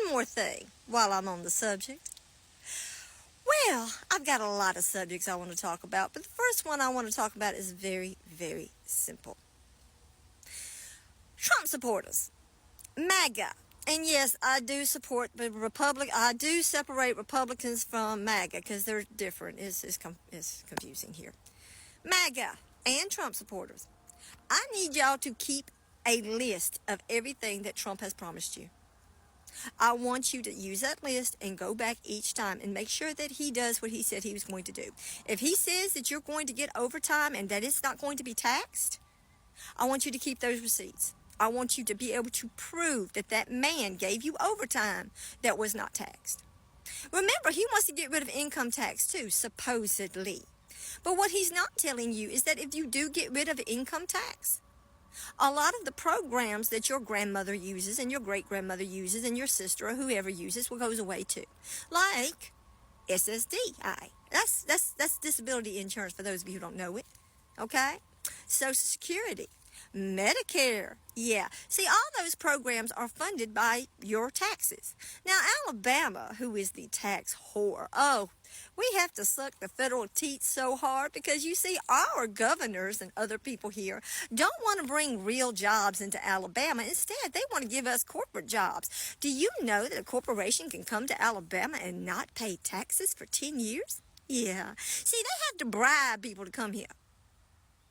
one more thing while I'm on the subject. Well, I've got a lot of subjects I want to talk about, but the first one I want to talk about is very, very simple. Trump supporters, MAGA. And yes, I do support the I do separate Republicans from MAGA because they're different. It's confusing here. MAGA and Trump supporters. I need y'all to keep a list of everything that Trump has promised you. I want you to use that list and go back each time and make sure that he does what he said he was going to do. If he says that you're going to get overtime and that it's not going to be taxed, I want you to keep those receipts. I want you to be able to prove that that man gave you overtime that was not taxed. Remember, he wants to get rid of income tax too, supposedly. But what he's not telling you is that if you do get rid of income tax, a lot of the programs that your grandmother uses and your great-grandmother uses and your sister or whoever uses will goes away too. Like SSDI. That's disability insurance for those of you who don't know it. Okay? Social Security. Medicare. Yeah. See, all those programs are funded by your taxes. Now, Alabama, who is the tax whore, we have to suck the federal teeth so hard because you see, our governors and other people here don't want to bring real jobs into Alabama. Instead, they want to give us corporate jobs. Do you know that a corporation can come to Alabama and not pay taxes for 10 years? Yeah. See, they have to bribe people to come here.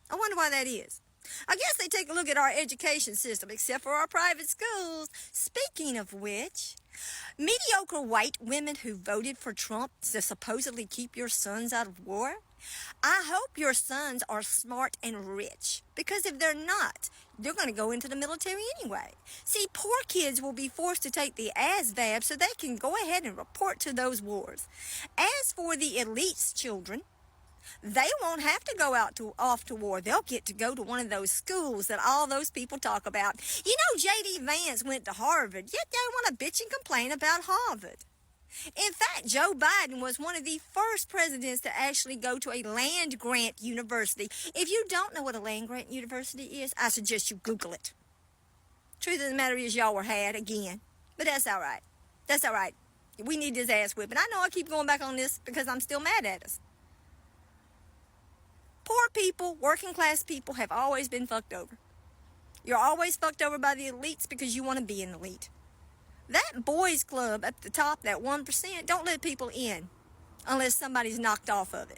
I wonder why that is. I guess they take a look at our education system, except for our private schools. Speaking of which, mediocre white women who voted for Trump to supposedly keep your sons out of war, I hope your sons are smart and rich. Because if they're not, they're going to go into the military anyway. See, poor kids will be forced to take the ASVAB so they can go ahead and report to those wars. As for the elite's children, they won't have to go off to war. They'll get to go to one of those schools that all those people talk about. You know, J.D. Vance went to Harvard, yet they want to bitch and complain about Harvard. In fact, Joe Biden was one of the first presidents to actually go to a land-grant university. If you don't know what a land-grant university is, I suggest you Google it. Truth of the matter is, y'all were had again. But that's all right. That's all right. We need this ass whipping. I know I keep going back on this because I'm still mad at us. Poor people, working class people have always been fucked over. You're always fucked over by the elites because you want to be an elite. That boys club at the top, that 1%, don't let people in unless somebody's knocked off of it.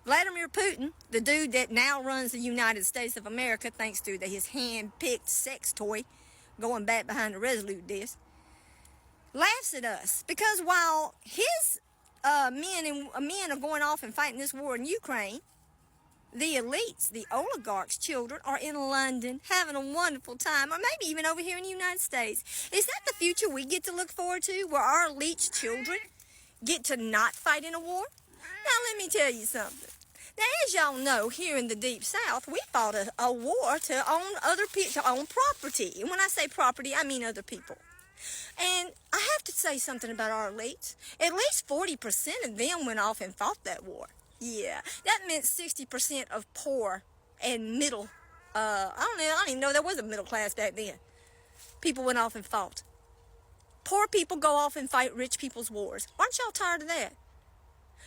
Vladimir Putin, the dude that now runs the United States of America thanks to his hand-picked sex toy going back behind the Resolute disc, laughs at us because while his men are going off and fighting this war in Ukraine, the elites, the oligarchs' children are in London having a wonderful time, or maybe even over here in the United States. Is that the future we get to look forward to, where our elites' children get to not fight in a war? Now, let me tell you something. Now, as y'all know, here in the Deep South, we fought a war to own to own property. And when I say property, I mean other people. And I have to say something about our elites. At least 40% of them went off and fought that war. Yeah, that meant 60% of poor and middle, I don't even know there was a middle class back then. People went off and fought. Poor people go off and fight rich people's wars. Aren't y'all tired of that?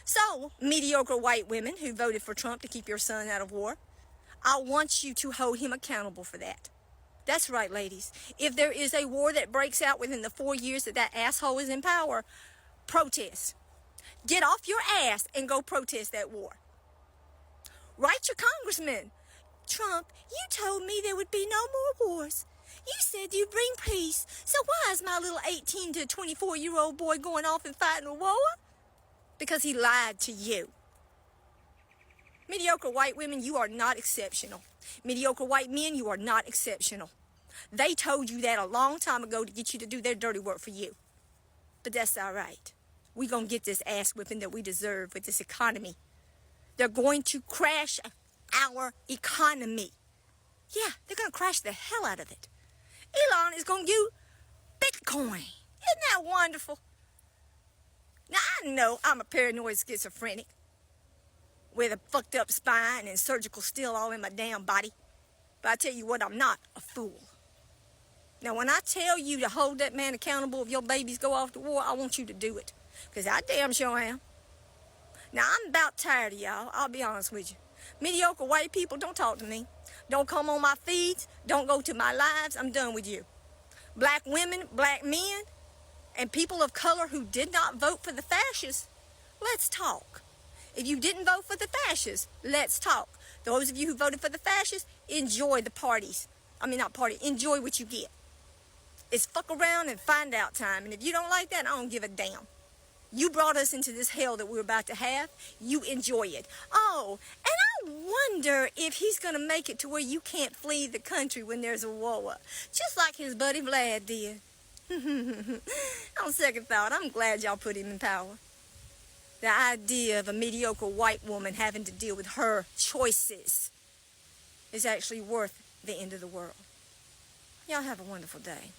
So, mediocre white women who voted for Trump to keep your son out of war, I want you to hold him accountable for that. That's right, ladies. If there is a war that breaks out within the 4 years that asshole is in power, protest. Get off your ass and go protest that war. Write your congressman. Trump, you told me there would be no more wars. You said you'd bring peace. So why is my little 18 to 24-year-old boy going off and fighting a war? Because he lied to you. Mediocre white women, you are not exceptional. Mediocre white men, you are not exceptional. They told you that a long time ago to get you to do their dirty work for you. But that's all right. We're going to get this ass whipping that we deserve with this economy. They're going to crash our economy. Yeah, they're going to crash the hell out of it. Elon is going to do Bitcoin. Isn't that wonderful? Now, I know I'm a paranoid schizophrenic with a fucked up spine and surgical steel all in my damn body. But I tell you what, I'm not a fool. Now, when I tell you to hold that man accountable if your babies go off to war, I want you to do it. Because I damn sure am. Now, I'm about tired of y'all. I'll be honest with you. Mediocre white people, don't talk to me. Don't come on my feeds. Don't go to my lives. I'm done with you. Black women, black men, and people of color who did not vote for the fascists, let's talk. If you didn't vote for the fascists, let's talk. Those of you who voted for the fascists, enjoy the parties. Enjoy what you get. It's fuck around and find out time. And if you don't like that, I don't give a damn. You brought us into this hell that we're about to have. You enjoy it. Oh, and I wonder if he's going to make it to where you can't flee the country when there's a war. Just like his buddy Vlad did. On second thought, I'm glad y'all put him in power. The idea of a mediocre white woman having to deal with her choices is actually worth the end of the world. Y'all have a wonderful day.